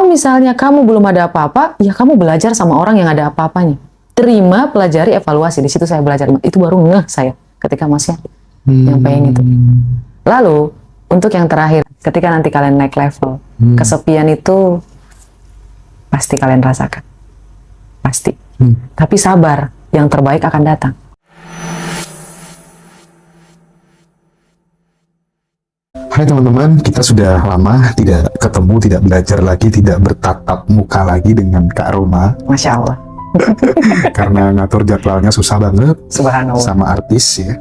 misalnya kamu belum ada apa-apa, ya kamu belajar sama orang yang ada apa-apanya. Terima, pelajari, evaluasi. Di situ saya belajar. Itu baru ngeh saya ketika Masnya nyampein itu. Lalu, untuk yang terakhir, ketika nanti kalian naik level, kesepian itu pasti kalian rasakan. Pasti. Tapi sabar, yang terbaik akan datang. Hai teman-teman, kita sudah lama tidak ketemu, tidak belajar lagi, tidak bertatap muka lagi dengan Kak Roma. Masya Allah. Karena ngatur jadwalnya susah banget. Subhanallah. Sama artis ya.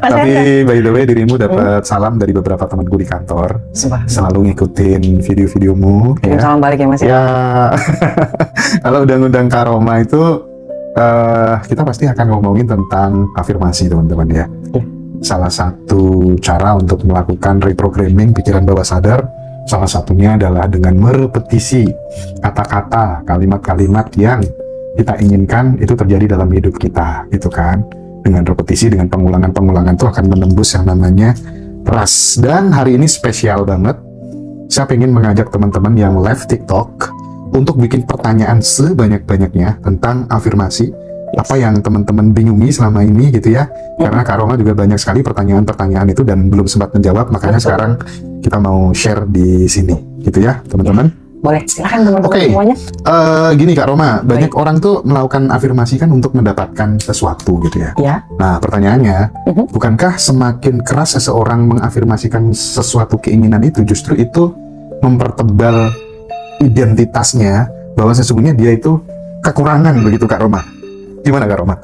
Tapi by the way, dirimu dapat salam dari beberapa temanku di kantor. Selalu ngikutin video-videomu. Ya. Salam balik ya Mas. Ya, kalau udah ngundang Kak Roma itu, kita pasti akan ngomongin tentang afirmasi teman-teman ya. Salah satu cara untuk melakukan reprogramming pikiran bawah sadar, salah satunya adalah dengan merepetisi kata-kata, kalimat-kalimat yang kita inginkan itu terjadi dalam hidup kita, gitu kan. Dengan repetisi, dengan pengulangan-pengulangan itu akan menembus yang namanya trust. Dan hari ini spesial banget, saya ingin mengajak teman-teman yang live TikTok untuk bikin pertanyaan sebanyak-banyaknya tentang afirmasi. Apa yang teman-teman bingungi selama ini gitu ya. Karena Kak Roma juga banyak sekali pertanyaan-pertanyaan itu dan belum sempat menjawab, makanya sekarang kita mau share di sini gitu ya teman-teman. Boleh, silahkan teman-teman semuanya. Gini Kak Roma, banyak orang tuh melakukan afirmasi kan untuk mendapatkan sesuatu gitu ya. Nah pertanyaannya, bukankah semakin keras seseorang mengafirmasikan sesuatu keinginan itu, justru itu mempertebal identitasnya bahwa sesungguhnya dia itu kekurangan begitu Kak Roma? Gimana Kak Roma?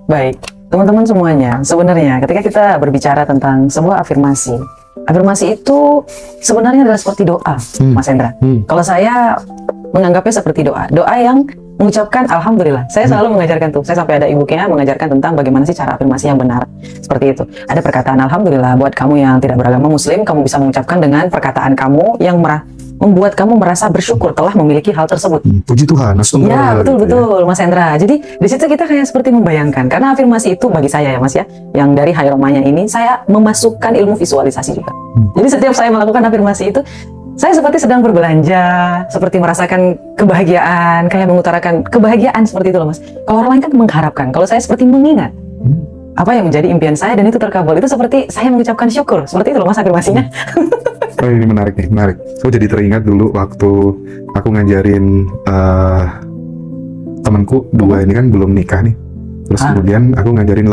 Baik, teman-teman semuanya, sebenarnya ketika kita berbicara tentang sebuah afirmasi, afirmasi itu sebenarnya adalah seperti doa, Mas Hendra. Kalau saya menganggapnya seperti doa, doa yang mengucapkan Alhamdulillah. Saya selalu mengajarkan tuh, saya sampai ada ibunya mengajarkan tentang bagaimana sih cara afirmasi yang benar. Seperti itu, ada perkataan Alhamdulillah buat kamu yang tidak beragama Muslim, kamu bisa mengucapkan dengan perkataan kamu yang membuat kamu merasa bersyukur telah memiliki hal tersebut. Puji Tuhan, ya betul Mas Hendra. Jadi di situ kita kayak seperti membayangkan, karena afirmasi itu bagi saya ya Mas ya, yang dari Hai Romanya ini saya memasukkan ilmu visualisasi juga. Jadi setiap saya melakukan afirmasi itu, saya seperti sedang berbelanja, seperti merasakan kebahagiaan, kayak mengutarakan kebahagiaan seperti itu loh Mas. Kalau orang lain kan mengharapkan, kalau saya seperti mengingat apa yang menjadi impian saya dan itu terkabul. Itu seperti saya mengucapkan syukur, seperti itu loh Mas afirmasinya. Oh ini menarik nih, menarik. Aku jadi teringat dulu waktu aku ngajarin temanku dua ini kan belum nikah nih. Terus kemudian aku ngajarin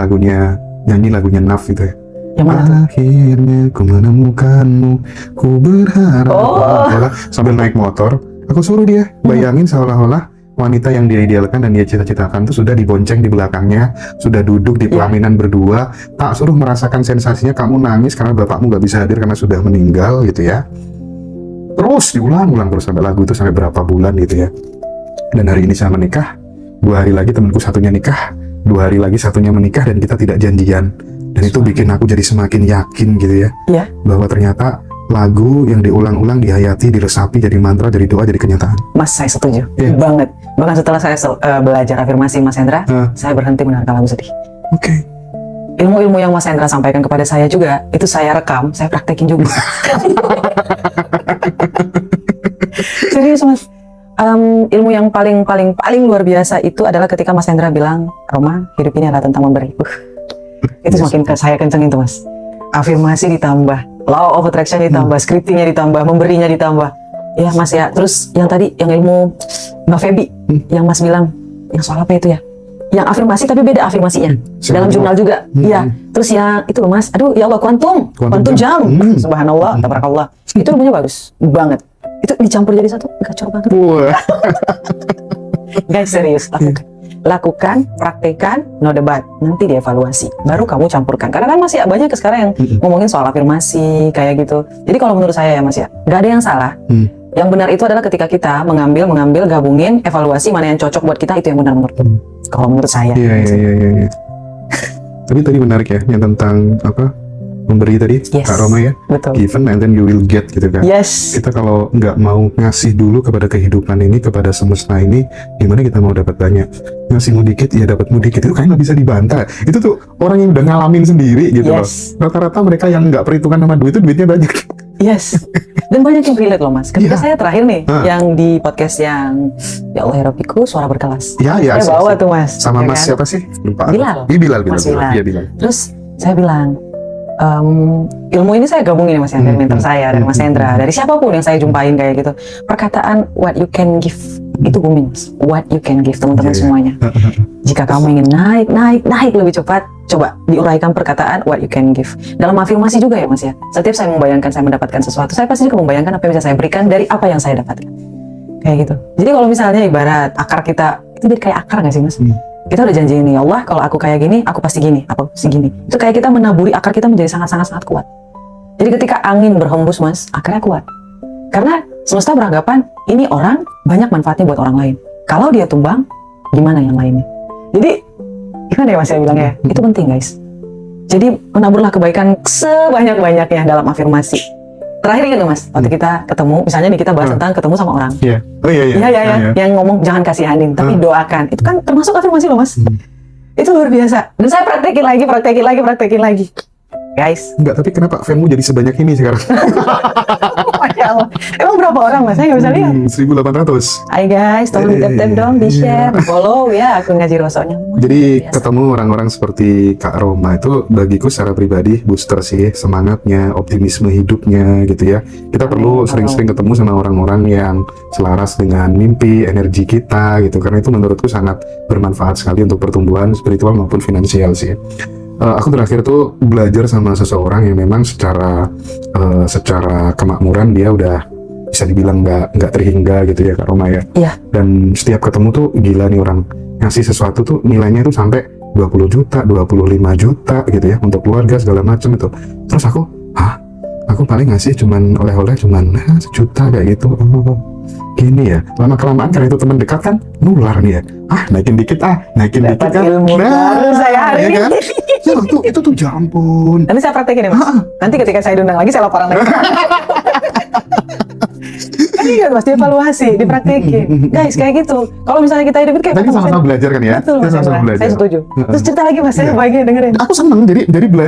nyanyi lagunya Naf gitu ya. Yang mana tuh? Akhirnya ku menemukanmu, ku berharap. Sambil naik motor, aku suruh dia bayangin seolah-olah wanita yang dia idealkan dan dia cita-citakan itu sudah dibonceng di belakangnya, sudah duduk di pelaminan berdua, tak suruh merasakan sensasinya kamu nangis karena bapakmu gak bisa hadir karena sudah meninggal gitu ya. Terus diulang-ulang terus sampai lagu itu sampai berapa bulan gitu ya. Dan hari ini saya menikah, 2 hari lagi temanku satunya nikah, 2 hari lagi satunya menikah dan kita tidak janjian. Dan itu bikin aku jadi semakin yakin gitu ya, bahwa ternyata lagu yang diulang-ulang, dihayati, diresapi, jadi mantra, jadi doa, jadi kenyataan. Mas, saya setuju banget. Bahkan setelah saya belajar afirmasi Mas Hendra, saya berhenti mendengarkan lagu sedih. Ilmu-ilmu yang Mas Hendra sampaikan kepada saya juga, itu saya rekam, saya praktekin juga. Serius Mas. Ilmu yang paling luar biasa itu adalah ketika Mas Hendra bilang, Roma, hidup ini adalah tentang memberi. Itu semakin saya kencengin tuh Mas. Afirmasi ditambah, law of attraction ditambah, scriptingnya ditambah, memberinya ditambah. Ya Mas ya, terus yang tadi, yang ilmu Mbak Feby, yang Mas bilang, yang soal apa itu ya? Yang afirmasi tapi beda afirmasinya. Dalam jurnal juga. Iya. Terus yang itu loh Mas, aduh ya Allah, kuantum jam. Subhanallah, tabarakallah. Itu ilmunya bagus banget. Itu dicampur jadi satu, gacor banget. Guys, serius, lakukan, praktekan, no debat, nanti dievaluasi, baru kamu campurkan. Karena kan masih banyak sekarang yang ngomongin soal afirmasi kayak gitu. Jadi kalau menurut saya ya Mas ya, nggak ada yang salah. Yang benar itu adalah ketika kita mengambil, gabungin, evaluasi mana yang cocok buat kita, itu yang benar kalau menurut saya. Iya. Tapi tadi menarik ya, yang tentang apa? Memberi tadi, Kak Roma ya, given and then you will get gitu kan. Kita kalau nggak mau ngasih dulu kepada kehidupan ini, kepada semesta ini, gimana kita mau dapat banyak? Ngasihmu dikit, ya dapatmu dikit, itu kayaknya nggak bisa dibantah. Itu tuh orang yang udah ngalamin sendiri gitu loh. Rata-rata mereka yang nggak perhitungan sama duit itu duitnya banyak. Yes. Dan banyak yang relate loh mas. Ketika Iya. saya terakhir nih, yang di podcast yang Ya Allah Heropiku, Suara Berkelas. Iya, Saya bawa tuh mas. sama ya Mas kan? siapa sih? Lupa. Bilal. Bilal. Mas Bilal. Iya, Bilal. Terus saya bilang, ilmu ini saya gabungin ya mas ya, dari mentor saya, dari Mas Hendra, dari siapapun yang saya jumpain kayak gitu. Perkataan what you can give itu booming mas. What you can give teman-teman Iya. semuanya. Jika kamu ingin naik lebih cepat, coba diuraikan perkataan what you can give. Dalam afirmasi juga ya mas ya. Setiap saya membayangkan saya mendapatkan sesuatu, saya pasti juga membayangkan apa yang bisa saya berikan dari apa yang saya dapatkan. Kayak gitu. Jadi kalau misalnya ibarat akar kita, itu jadi kayak akar nggak sih mas? Kita udah janjiin nih, Allah kalau aku kayak gini, aku pasti gini, aku pasti gini. Itu kayak kita menaburi akar kita menjadi sangat kuat. Jadi ketika angin berhembus mas, akarnya kuat. Karena semesta beranggapan ini orang banyak manfaatnya buat orang lain. Kalau dia tumbang, gimana yang lainnya? Jadi gimana ya mas ya bilangnya? Itu penting guys. Jadi menaburlah kebaikan sebanyak-banyaknya dalam afirmasi. Terakhir gitu mas, waktu kita ketemu, misalnya nih kita bahas tentang ketemu sama orang. Iya. Oh iya. Iya. Yang ngomong jangan kasihanin, tapi doakan. Itu kan termasuk afirmasi loh mas. Itu luar biasa. Dan saya praktekin lagi. Guys. Enggak, tapi kenapa fanmu jadi sebanyak ini sekarang? Masya Allah. Emang berapa orang mas? Saya nggak bisa lihat. 1.800. Hai guys, tolong di-tap dong, di-share, follow ya akun Ngaji Rosonya. Jadi Biasa. ketemu orang-orang seperti Kak Roma itu bagiku secara pribadi booster sih semangatnya, optimisme hidupnya gitu ya. Kita perlu sering-sering ketemu sama orang-orang yang selaras dengan mimpi, energi kita gitu. Karena itu menurutku sangat bermanfaat sekali untuk pertumbuhan spiritual maupun finansial sih. Aku terakhir tuh belajar sama seseorang yang memang secara kemakmuran dia udah bisa dibilang nggak terhingga gitu ya Kak Roma ya. Iya. Dan setiap ketemu tuh gila nih orang ngasih sesuatu tuh nilainya tuh sampai 20 juta, 25 juta gitu ya untuk keluarga segala macam itu. Terus aku paling ngasih cuman oleh-oleh cuman 1 juta kayak gitu. Oh, gini ya. Lama kelamaan karena itu teman dekat kan nular nih ya. Naikin dikit Dapat kan. ilmu baru saya hari ya ini. kan? Ya, itu tuh ya ampun. Nanti saya praktekin ya mas. Nanti ketika saya diundang lagi saya laporan lagi. Kan iya mas, dievaluasi, dipraktekin. Guys kayak gitu. Kalau misalnya kita hidup kayak Tadi sama-sama belajar kan ya? Betul, Kita sama-sama Mas, belajar. saya setuju. Terus cerita lagi mas, saya bahagia dengerin. Aku seneng jadi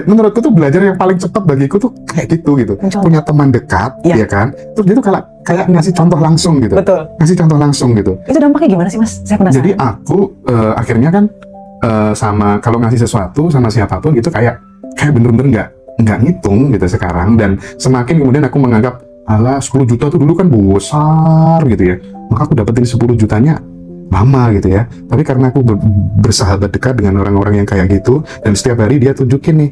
menurutku tuh belajar yang paling cepat bagiku tuh kayak gitu. Contoh. Punya teman dekat, Iya. ya kan? Terus dia tuh kayak ngasih contoh langsung gitu. Betul. Ngasih contoh langsung gitu. Itu dampaknya gimana sih mas? Saya penasaran. Jadi aku akhirnya kan sama kalau ngasih sesuatu sama siapapun gitu kayak bener-bener nggak ngitung gitu sekarang, dan semakin kemudian aku menganggap alah 10 juta tuh dulu kan besar gitu ya, maka aku dapetin 10 jutanya lama gitu ya. Tapi karena aku bersahabat dekat dengan orang-orang yang kayak gitu, dan setiap hari dia tunjukin nih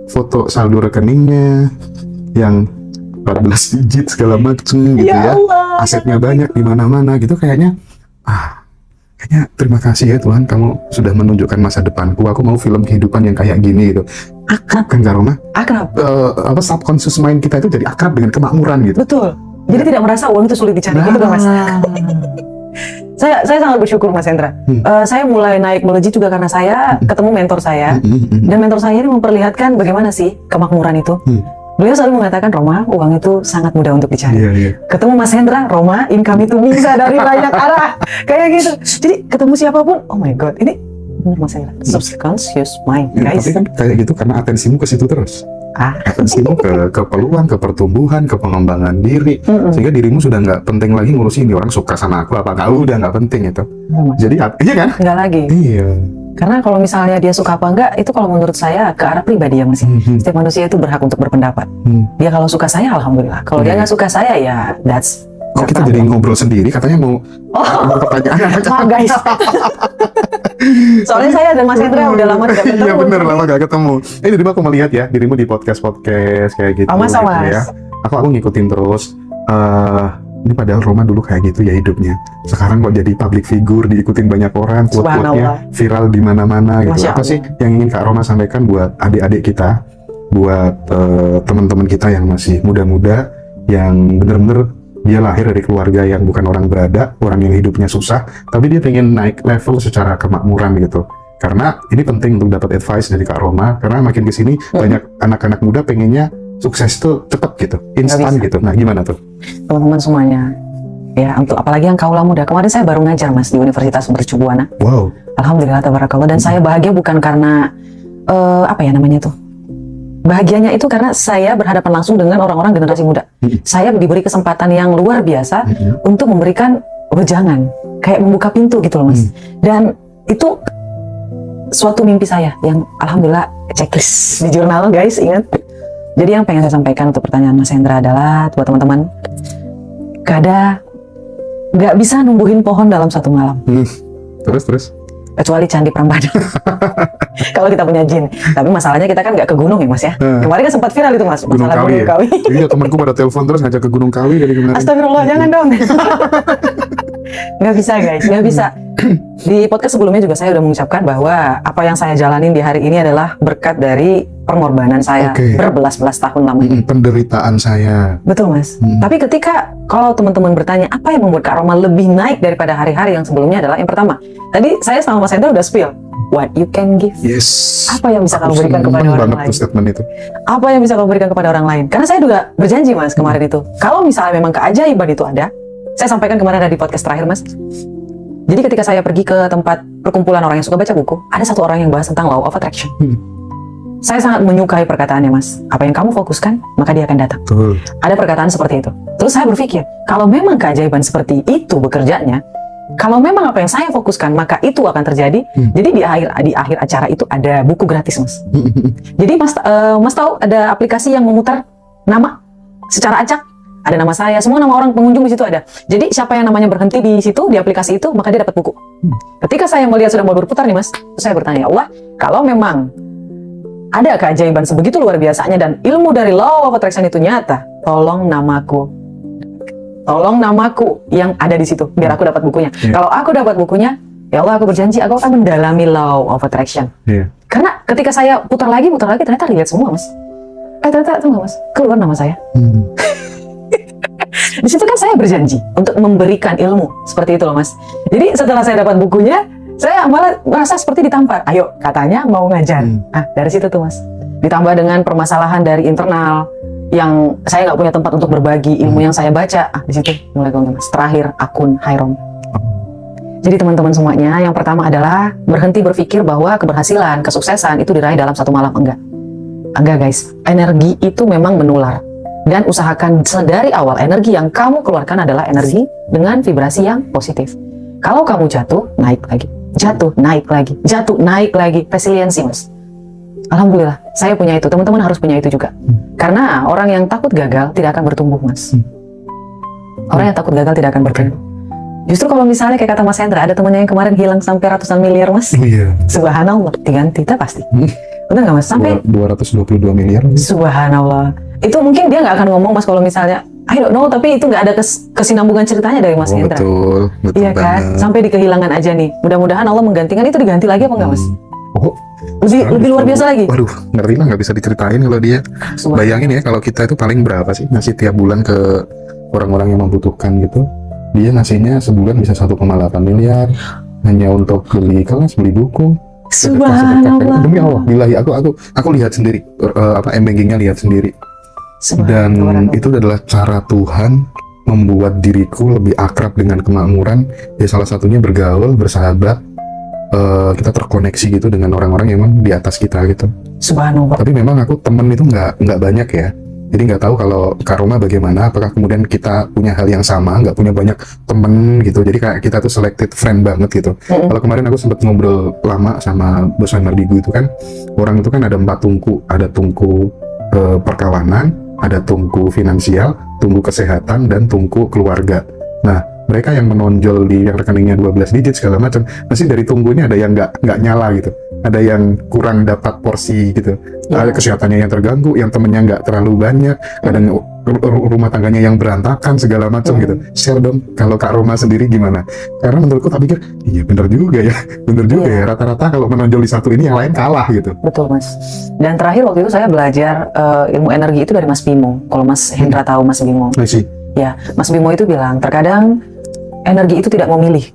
foto saldo rekeningnya yang 14 digit segala macem gitu ya, Allah. asetnya banyak di mana-mana gitu, kayaknya terima kasih ya Tuhan, kamu sudah menunjukkan masa depanku. Aku mau film kehidupan yang kayak gini gitu. Akrab kan Kak Roma? Akrab. Subconscious mind kita itu jadi akrab dengan kemakmuran gitu. Betul. Jadi tidak merasa uang itu sulit dicari gitu kan mas. Saya sangat bersyukur Mas Hendra. Saya mulai naik melejit juga karena saya ketemu mentor saya. Dan mentor saya ini memperlihatkan bagaimana sih kemakmuran itu. Beliau selalu mengatakan, Roma, uang itu sangat mudah untuk dicari. Iya. Ketemu Mas Hendra, Roma, income itu bisa dari banyak arah. Kayak gitu. Jadi ketemu siapapun, oh my god, ini benar Mas Hendra. Subconscious mind, Ya, guys. tapi kan kayak gitu karena atensimu ke situ terus. Atensimu ke peluang, ke pertumbuhan, ke pengembangan diri, sehingga dirimu sudah nggak penting lagi ngurusin ini orang suka sama aku apa nggak, udah nggak penting itu. Jadi iya kan? Enggak lagi. Iya. Karena kalau misalnya dia suka apa enggak, itu kalau menurut saya ke arah pribadi ya Mas. Setiap manusia itu berhak untuk berpendapat. Dia kalau suka saya, alhamdulillah. Kalau dia nggak suka saya, ya that's. Kok kita jadi ngobrol sendiri? Katanya mau pertanyaan. Maaf guys. Soalnya saya dan Mas Hendra udah lama tidak bertemu. Iya bener, lama gak ketemu. Dirimu aku melihat ya, dirimu di podcast kayak gitu. Sama-sama, gitu ya. Aku ngikutin terus. Ini padahal Roma dulu kayak gitu ya hidupnya. Sekarang kok jadi public figure, diikutin banyak orang, quote-quote-nya viral di mana-mana gitu. Masya Apa sih Allah. yang ingin Kak Roma sampaikan buat adik-adik kita, buat teman-teman kita yang masih muda-muda, yang bener-bener dia lahir dari keluarga yang bukan orang berada, orang yang hidupnya susah, tapi dia pengen naik level secara kemakmuran gitu. Karena ini penting untuk dapat advice dari Kak Roma, karena makin kesini banyak anak-anak muda pengennya sukses tuh cepet gitu, instan bisa. gitu. Nah gimana tuh? Teman-teman semuanya. Ya, untuk apalagi yang kaulah muda. Kemarin saya baru ngajar Mas di Universitas Mercu Buana. Wow. Alhamdulillah tabarakallah, dan saya bahagia bukan karena apa ya namanya tuh? Bahagianya itu karena saya berhadapan langsung dengan orang-orang generasi muda. Saya diberi kesempatan yang luar biasa untuk memberikan wejangan, kayak membuka pintu gitu loh Mas. Dan itu suatu mimpi saya yang alhamdulillah checklist di jurnal guys, ingat. Jadi yang pengen saya sampaikan untuk pertanyaan Mas Hendra adalah buat teman-teman, nggak bisa numbuhin pohon dalam satu malam. Terus. Kecuali Candi Prambanan. Kalau kita punya jin. Tapi masalahnya kita kan nggak ke gunung ya Mas ya. Kemarin kan sempat viral itu Mas, Gunung masalah Kawi Gunung ya? Kawi. Iya, temanku pada telepon terus ngajak ke Gunung Kawi dari kemarin. Astagfirullah, jangan dong. Nggak bisa guys, nggak bisa. Di podcast sebelumnya juga saya udah mengucapkan bahwa apa yang saya jalanin di hari ini adalah berkat dari pengorbanan saya berbelas-belas tahun lamanya. Penderitaan saya. Betul Mas. Tapi ketika kalau teman-teman bertanya apa yang membuat Kak Roma lebih naik daripada hari-hari yang sebelumnya adalah yang pertama. Tadi saya sama Mas Hendra udah spill. What you can give. Yes. Apa yang bisa kamu berikan kepada orang lain? Statement itu. Apa yang bisa kamu berikan kepada orang lain? Karena saya juga berjanji Mas kemarin itu. Kalau misalnya memang keajaiban itu ada, saya sampaikan kemarin ada di podcast terakhir Mas. Jadi ketika saya pergi ke tempat perkumpulan orang yang suka baca buku, ada satu orang yang bahas tentang law of attraction. Saya sangat menyukai perkataannya Mas. Apa yang kamu fokuskan, maka dia akan datang. Betul. Ada perkataan seperti itu. Terus saya berpikir, kalau memang keajaiban seperti itu bekerjanya, kalau memang apa yang saya fokuskan, maka itu akan terjadi. Jadi di akhir acara itu ada buku gratis Mas. Jadi Mas tahu ada aplikasi yang memutar nama secara acak. Ada nama saya, semua nama orang pengunjung di situ ada. Jadi siapa yang namanya berhenti di situ, di aplikasi itu, maka dia dapat buku. Ketika saya melihat sudah mau berputar nih Mas, saya bertanya, ya Allah, kalau memang ada keajaiban sebegitu luar biasanya dan ilmu dari law of attraction itu nyata, tolong namaku yang ada di situ, biar aku dapat bukunya. Kalau aku dapat bukunya, ya Allah, aku berjanji aku akan mendalami law of attraction. Karena ketika saya putar lagi, ternyata lihat semua Mas. Ternyata tuh Mas, keluar nama saya. Di situ kan saya berjanji untuk memberikan ilmu seperti itu loh Mas. Jadi setelah saya dapat bukunya, saya malah merasa seperti ditampar. Ayo, katanya mau ngajar. Dari situ tuh Mas. Ditambah dengan permasalahan dari internal yang saya nggak punya tempat untuk berbagi ilmu yang saya baca. Di situ mulai gonggong Mas. Terakhir akun Hirom. Jadi teman-teman semuanya, yang pertama adalah berhenti berpikir bahwa keberhasilan, kesuksesan itu diraih dalam satu malam. Enggak guys. Energi itu memang menular. Dan usahakan dari awal energi yang kamu keluarkan adalah energi dengan vibrasi yang positif. Kalau kamu jatuh, naik lagi. Jatuh, naik lagi. Jatuh, naik lagi. Resiliensi Mas. Alhamdulillah, saya punya itu. Teman-teman harus punya itu juga. Karena orang yang takut gagal tidak akan bertumbuh Mas. Orang yang takut gagal tidak akan bertumbuh. Justru kalau misalnya kayak kata Mas Hendra, ada temannya yang kemarin hilang sampai ratusan miliar Mas. Subhanallah, diganti, kita pasti. Benar nggak Mas? Sampai 222 miliar. Subhanallah. Itu mungkin dia nggak akan ngomong Mas kalau misalnya I don't know, tapi itu nggak ada kesinambungan ceritanya dari Mas Hendra. Betul iya kan? banget. Sampai di kehilangan aja nih. Mudah-mudahan Allah menggantikan itu, diganti lagi apa enggak Mas? Lebih luar biasa lagi. Waduh, ngeri lah, nggak bisa diceritain kalau dia. Bayangin ya, kalau kita itu paling berapa sih ngasih tiap bulan ke orang-orang yang membutuhkan gitu. Dia ngasihnya sebulan bisa 1,8 miliar hanya untuk beli kelas, beli buku. Subhanallah. Demi Allah, billahi aku lihat sendiri, M-bankingnya lihat sendiri. Dan itu adalah cara Tuhan membuat diriku lebih akrab dengan kemakmuran. Ya salah satunya bergaul, bersahabat, kita terkoneksi gitu dengan orang-orang yang memang di atas kita gitu. Subhanallah. Tapi memang aku temen itu nggak banyak ya. Jadi nggak tahu kalau Kak Roma bagaimana, apakah kemudian kita punya hal yang sama, nggak punya banyak temen gitu. Jadi kayak kita tuh selected friend banget gitu. Kalau kemarin aku sempat ngobrol lama sama Bos Mardigu itu kan, orang itu kan ada 4 tungku, ada tungku perkawanan, ada tungku finansial, tungku kesehatan, dan tungku keluarga. Nah, mereka yang menonjol di yang rekeningnya 12 digit segala macam, pasti dari tunggu ini ada yang nggak nyala gitu, ada yang kurang dapat porsi gitu, ada kesehatannya yang terganggu, yang temennya nggak terlalu banyak, kadang rumah tangganya yang berantakan segala macam gitu. Share dong kalau Kak Roma sendiri gimana? Karena menurutku tak pikir, iya bener juga ya, rata-rata kalau menonjol di satu ini yang lain kalah gitu. Betul Mas. Dan terakhir waktu itu saya belajar ilmu energi itu dari Mas Bimo. Kalau Mas Hendra tahu Mas Bimo. Ya, Mas Bimo itu bilang terkadang energi itu tidak memilih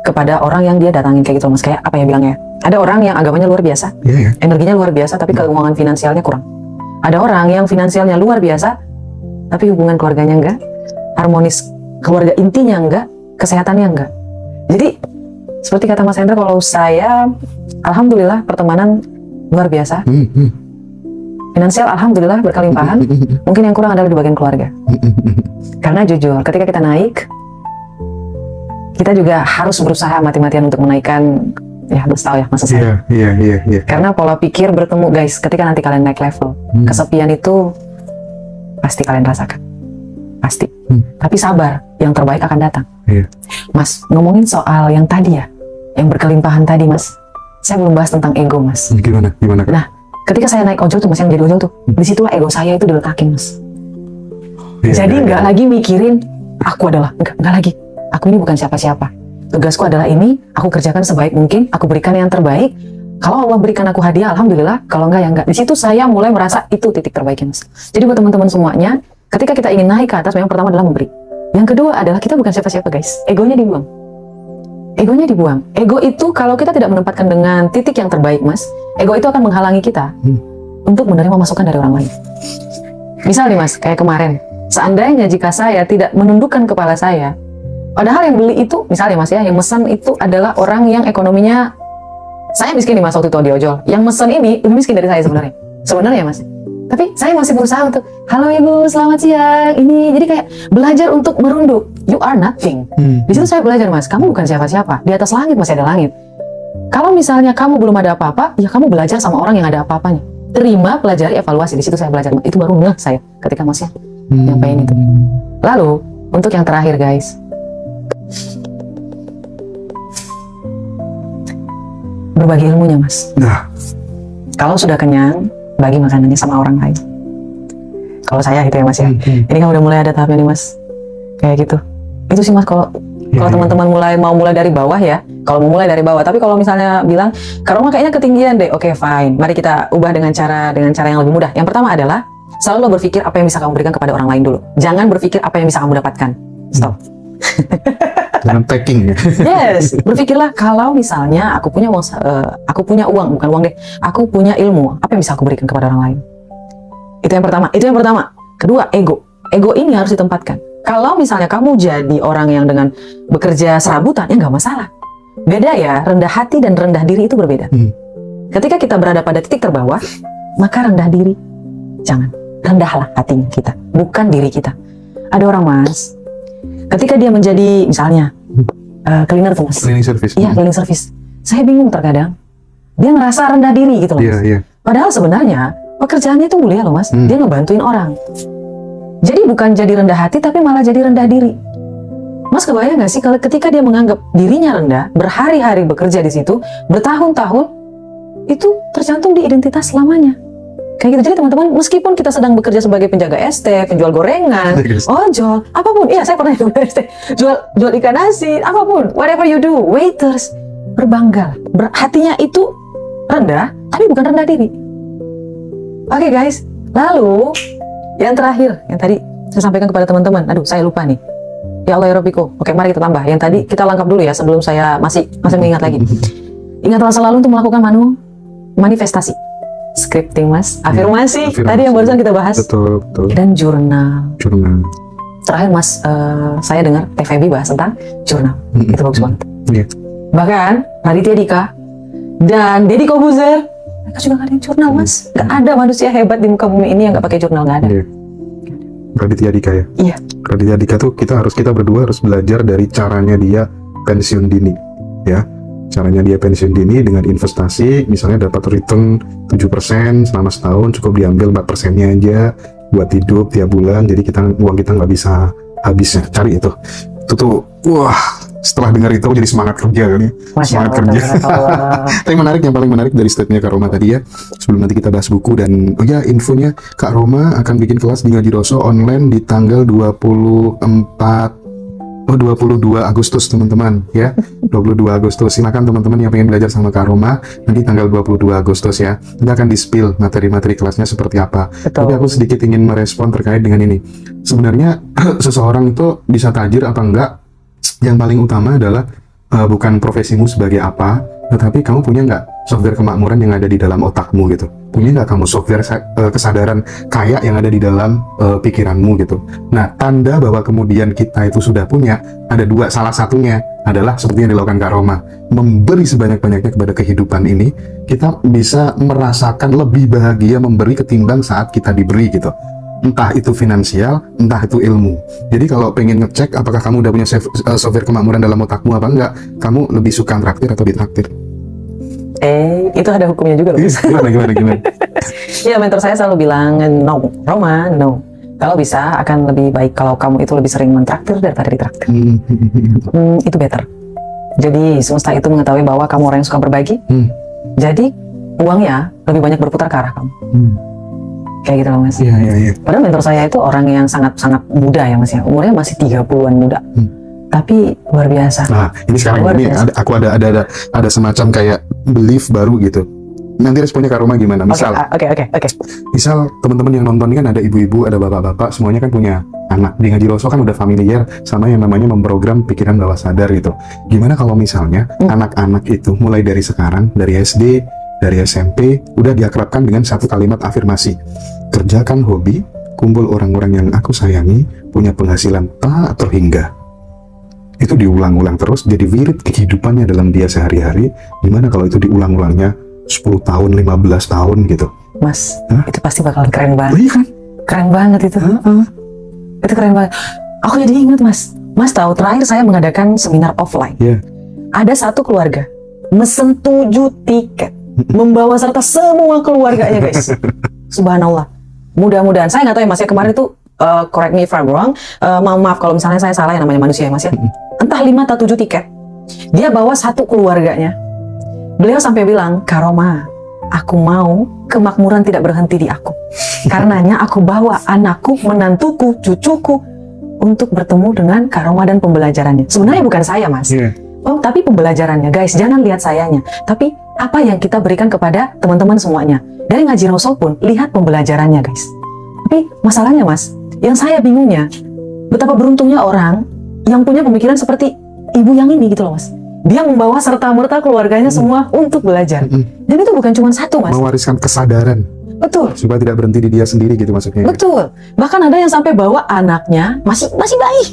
kepada orang yang dia datangin kayak gitu Mas. Kayak apa ya bilangnya? Ada orang yang agamanya luar biasa, energinya luar biasa, tapi keuangan finansialnya kurang. Ada orang yang finansialnya luar biasa, tapi hubungan keluarganya enggak, harmonis keluarga intinya enggak, kesehatannya enggak. Jadi seperti kata Mas Hendra, kalau saya alhamdulillah pertemanan luar biasa. Finansial alhamdulillah berkelimpahan. Mungkin yang kurang adalah di bagian keluarga. Karena jujur, ketika kita naik, kita juga harus berusaha mati-matian untuk menaikkan, ya harus tahu ya maksud saya. Iya. Karena pola pikir bertemu guys, ketika nanti kalian naik level, kesepian itu pasti kalian rasakan. Pasti. Tapi sabar, yang terbaik akan datang. Iya. Mas, ngomongin soal yang tadi ya, yang berkelimpahan tadi mas, saya belum bahas tentang ego mas. Gimana? Kak? Nah, ketika saya naik ojol tuh mas, yang jadi ojol tuh, disitulah ego saya itu diletakin mas. Iya, Jadi iya, nggak lagi mikirin aku adalah, nggak lagi. Aku ini bukan siapa-siapa. Tugasku adalah ini, aku kerjakan sebaik mungkin, aku berikan yang terbaik. Kalau Allah berikan aku hadiah, alhamdulillah. Kalau enggak ya enggak. Di situ saya mulai merasa itu titik terbaiknya mas. Jadi buat teman-teman semuanya, ketika kita ingin naik ke atas, yang pertama adalah memberi. Yang kedua adalah kita bukan siapa-siapa guys. Egonya dibuang. Egonya dibuang. Ego itu kalau kita tidak menempatkan dengan titik yang terbaik mas, ego itu akan menghalangi kita untuk menerima masukan dari orang lain. Misal nih mas, kayak kemarin, seandainya jika saya tidak menundukkan kepala saya, padahal yang beli itu, misalnya mas ya, yang mesen itu adalah orang yang ekonominya, saya miskin nih mas waktu itu di ojol. Yang mesen ini lebih miskin dari saya sebenarnya. Sebenarnya mas. Tapi saya masih berusaha untuk, halo ibu, selamat siang. Ini jadi kayak belajar untuk merunduk. You are nothing. Di situ saya belajar mas, kamu bukan siapa-siapa. Di atas langit masih ada langit. Kalau misalnya kamu belum ada apa-apa, ya kamu belajar sama orang yang ada apa-apanya. Terima, pelajari, evaluasi. Di situ saya belajar. Itu baru ngeh saya ketika masnya nyampain itu. Lalu untuk yang terakhir guys, berbagi ilmunya mas. Nah, Kalau sudah kenyang, bagi makanannya sama orang lain. Kalau saya gitu ya mas ya. Ini kan udah mulai ada tahapnya nih mas. Kayak gitu. Itu sih mas kalau teman-teman mau mulai dari bawah ya. Kalau mau mulai dari bawah. Tapi kalau misalnya bilang, Karoma kayaknya ketinggian deh. Oke, fine. Mari kita ubah dengan cara yang lebih mudah. Yang pertama adalah selalu lo berpikir apa yang bisa kamu berikan kepada orang lain dulu. Jangan berpikir apa yang bisa kamu dapatkan. Stop. dengan packing ya. Yes, berpikirlah kalau misalnya aku punya uang, bukan uang deh, aku punya ilmu, apa yang bisa aku berikan kepada orang lain? Itu yang pertama. Kedua, ego. Ego ini harus ditempatkan. Kalau misalnya kamu jadi orang yang dengan bekerja serabutan, ya nggak masalah. Beda ya, rendah hati dan rendah diri itu berbeda. Ketika kita berada pada titik terbawah, maka rendah diri. Jangan, rendahlah hatinya kita, bukan diri kita. Ada orang mas, ketika dia menjadi misalnya cleaner tuh mas, Cleaning service. iya cleaning service, saya bingung terkadang dia ngerasa rendah diri gitu loh mas. Iya. Padahal sebenarnya pekerjaannya itu mulia loh mas, dia ngebantuin orang. Jadi bukan jadi rendah hati tapi malah jadi rendah diri. Mas kebayang nggak sih kalau ketika dia menganggap dirinya rendah, berhari-hari bekerja di situ, bertahun-tahun, itu tercantum di identitas selamanya. Kayak gitu. Jadi teman-teman, meskipun kita sedang bekerja sebagai penjaga ST, penjual gorengan, ojol, apapun, iya saya pernah jual ST, jual ikan asin, apapun, whatever you do, waiters, berbangga, hatinya itu rendah, tapi bukan rendah diri. Oke guys, lalu yang terakhir, yang tadi saya sampaikan kepada teman-teman, aduh saya lupa nih, ya Allah ya Rabbiku. Oke, mari kita tambah. Yang tadi kita lengkap dulu ya sebelum saya masih mengingat lagi. Ingatlah selalu untuk melakukan manifestasi. Scripting mas, afirmasi, tadi yang barusan kita bahas. Betul. Dan jurnal. Jurnal. Terakhir mas, saya dengar TVB bahas tentang jurnal. Itu bagus banget. Iya. Bahkan Raditya Dika dan Deddy Kobuzer, mereka juga ngadain jurnal mas. Gak ada manusia hebat di muka bumi ini yang gak pakai jurnal, gak ada. Iya. Raditya Dika ya. Iya. Raditya Dika tuh kita berdua harus belajar dari caranya dia pensiun dini, ya. Caranya dia pensiun dini dengan investasi, misalnya dapat return 7% selama setahun, cukup diambil 4%-nya aja buat hidup tiap bulan, jadi uang kita nggak bisa habis ya. Cari itu tuh, wah, setelah dengar itu aku jadi semangat kerja kali. Semangat kerja. Tapi yang paling menarik dari statementnya Kak Roma tadi ya, sebelum nanti kita bahas buku dan infonya, Kak Roma akan bikin kelas di Ngaji Roso online di tanggal 22 Agustus teman-teman ya. 22 Agustus. Silakan teman-teman yang pengen belajar sama Kak Roma nanti tanggal 22 Agustus ya. Nanti akan di-spill materi-materi kelasnya seperti apa. Betul. Tapi aku sedikit ingin merespon terkait dengan ini. Sebenarnya seseorang itu bisa tajir apa enggak? Yang paling utama adalah bukan profesimu sebagai apa, tetapi kamu punya nggak software kemakmuran yang ada di dalam otakmu gitu. Punya nggak kamu software kesadaran kaya yang ada di dalam pikiranmu gitu. Nah, tanda bahwa kemudian kita itu sudah punya ada dua. Salah satunya adalah seperti yang dilakukan Kak Roma, memberi sebanyak-banyaknya kepada kehidupan ini. Kita bisa merasakan lebih bahagia memberi ketimbang saat kita diberi gitu. Entah itu finansial, entah itu ilmu. Jadi kalau pengen ngecek apakah kamu udah punya software kemakmuran dalam otakmu apa enggak, kamu lebih suka traktir atau ditraktir? Itu ada hukumnya juga loh. Gimana? Ya, mentor saya selalu bilang, no, Roma, no. Kalau bisa, akan lebih baik kalau kamu itu lebih sering mentraktir daripada ditraktir. Itu better. Jadi, semesta itu mengetahui bahwa kamu orang yang suka berbagi. Jadi, uangnya lebih banyak berputar ke arah kamu. Kayak gitu loh, Mas. Iya. Padahal mentor saya itu orang yang sangat-sangat muda ya, Mas ya. Umurnya masih 30-an muda. Tapi luar biasa. Nah, ini sekarang Luar ini biasa. aku ada semacam kayak belief baru gitu. Nanti responnya Kak Roma gimana? Misal, Oke. misal teman-teman yang nonton ini kan ada ibu-ibu, ada bapak-bapak, semuanya kan punya anak. Di Ngaji Rosso kan udah familiar sama yang namanya memprogram pikiran bawah sadar gitu. Gimana kalau misalnya anak-anak itu mulai dari sekarang, dari SD, dari SMP, udah diakrabkan dengan satu kalimat afirmasi. Kerjakan hobi, kumpul orang-orang yang aku sayangi, punya penghasilan tak terhingga. Itu diulang-ulang terus, jadi wirid kehidupannya dalam dia sehari-hari. Gimana kalau itu diulang-ulangnya 10 tahun, 15 tahun gitu? Mas, Hah? itu pasti bakalan keren banget. Iya kan? Keren banget itu. Itu keren banget. Aku jadi ingat, Mas. Mas tahu, terakhir saya mengadakan seminar offline. Iya. Ada satu keluarga mesen 7 tiket, membawa serta semua keluarganya, guys. Subhanallah. Mudah-mudahan, saya nggak tahu ya, Mas ya, kemarin itu correct me if I'm wrong. Maaf kalau misalnya saya salah, yang namanya manusia ya, Mas ya. Entah 5 atau 7 tiket. Dia bawa satu keluarganya. Beliau sampai bilang, Kak Roma, aku mau kemakmuran tidak berhenti di aku. Karenanya aku bawa anakku, menantuku, cucuku untuk bertemu dengan Kak Roma dan pembelajarannya. Sebenarnya bukan saya, Mas. Iya. Oh, tapi pembelajarannya, guys. Jangan lihat sayanya. Tapi apa yang kita berikan kepada teman-teman semuanya. Dari Ngaji Rosso pun, lihat pembelajarannya, guys. Tapi masalahnya, Mas, yang saya bingungnya, betapa beruntungnya orang yang punya pemikiran seperti ibu yang ini gitu loh, Mas. Dia membawa serta-merta keluarganya semua untuk belajar. Dan itu bukan cuma satu, Mas. Mewariskan kesadaran Betul. supaya tidak berhenti di dia sendiri gitu maksudnya. Betul. Bahkan ada yang sampai bawa anaknya masih bayi.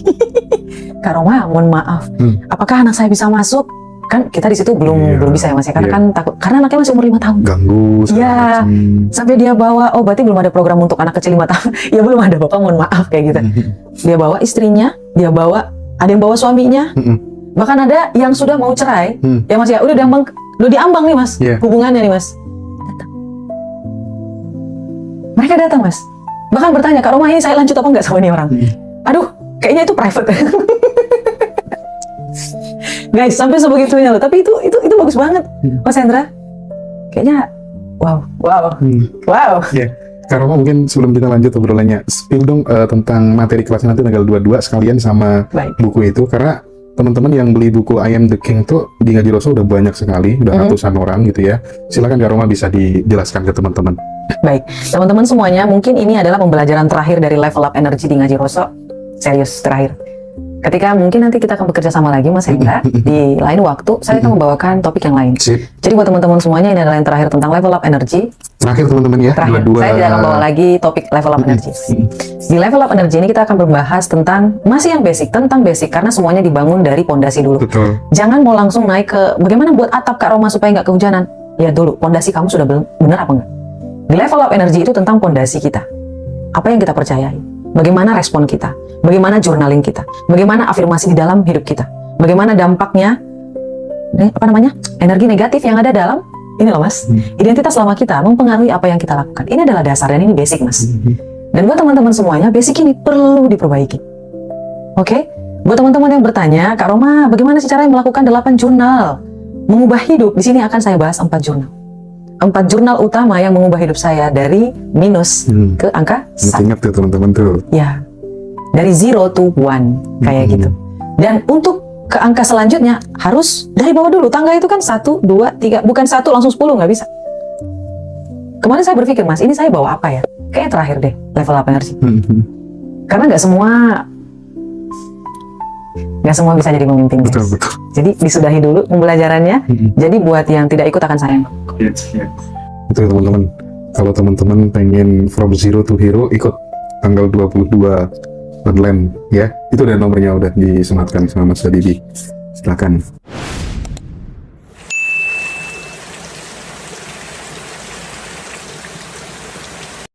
Kak Roma, mohon maaf. Apakah anak saya bisa masuk? Kan kita di situ belum bisa ya, Mas ya. Karena kan takut, karena anaknya masih umur 5 tahun. Ganggu. Iya. Sampai dia bawa, oh berarti belum ada program untuk anak kecil 5 tahun. Ya belum ada, Bapak, mohon maaf kayak gitu. Dia bawa istrinya, dia bawa, ada yang bawa suaminya. Bahkan ada yang sudah mau cerai. Ya, Mas ya, udah diambang nih, Mas. Hubungannya nih, Mas. Mereka datang, Mas. Bahkan bertanya, Kak Roma, ini saya lanjut apa enggak sama ini orang? Aduh, kayaknya itu private. Guys, sampai sebegitunya loh. Tapi itu bagus banget, Mas Hendra. Kayaknya, wow. Ya. Kak Roma, mungkin sebelum kita lanjut obrolannya, spill dong tentang materi kelasnya nanti tanggal 22 sekalian sama buku itu. Karena teman-teman yang beli buku I Am The King tuh di Ngaji Rosso udah banyak sekali, udah ratusan orang gitu ya. Silakan Kak Roma bisa dijelaskan ke teman-teman. Baik, teman-teman semuanya, mungkin ini adalah pembelajaran terakhir dari Level Up Energy di Ngaji Rosso. Serius, terakhir. Ketika mungkin nanti kita akan bekerja sama lagi, Mas Hendra, di lain waktu, saya akan membawakan topik yang lain. Sip. Jadi buat teman-teman semuanya, ini adalah yang terakhir tentang Level Up Energy. Terakhir teman-teman ya. Terakhir, saya tidak akan bawa lagi topik Level Up Energy. Di Level Up Energy ini kita akan membahas tentang, masih yang basic, tentang basic, karena semuanya dibangun dari pondasi dulu. Betul. Jangan mau langsung naik ke, bagaimana buat atap Kak Roma supaya nggak kehujanan. Lihat dulu, pondasi kamu sudah benar apa enggak. Di Level Up Energy itu tentang pondasi kita. Apa yang kita percayai, bagaimana respon kita, bagaimana journaling kita, bagaimana afirmasi di dalam hidup kita, bagaimana dampaknya, energi negatif yang ada dalam, ini loh, Mas, identitas lama kita mempengaruhi apa yang kita lakukan. Ini adalah dasar dan ini basic, Mas. Dan buat teman-teman semuanya, basic ini perlu diperbaiki. Oke? Buat teman-teman yang bertanya, Kak Roma, bagaimana sih cara melakukan 8 jurnal mengubah hidup? Di sini akan saya bahas 4 jurnal. 4 jurnal utama yang mengubah hidup saya dari minus ke angka 1. Ingat tuh teman-teman tuh. Ya, dari 0 to 1 kayak gitu. Dan untuk ke angka selanjutnya harus dari bawah dulu. Tangga itu kan 1, 2, 3, bukan 1 langsung 10, nggak bisa. Kemarin saya berpikir, Mas, ini saya bawa apa ya? Kayaknya terakhir deh, Level Up Energy. Karena nggak semua bisa jadi pemimpin, guys. Betul. Jadi disudahi dulu pembelajarannya. Jadi buat yang tidak ikut akan sayang. Itu teman-teman. Kalau teman-teman pengen from zero to hero, ikut tanggal 22 online ya. Itu udah nomornya udah disematkan sama Mas Didi. Silakan.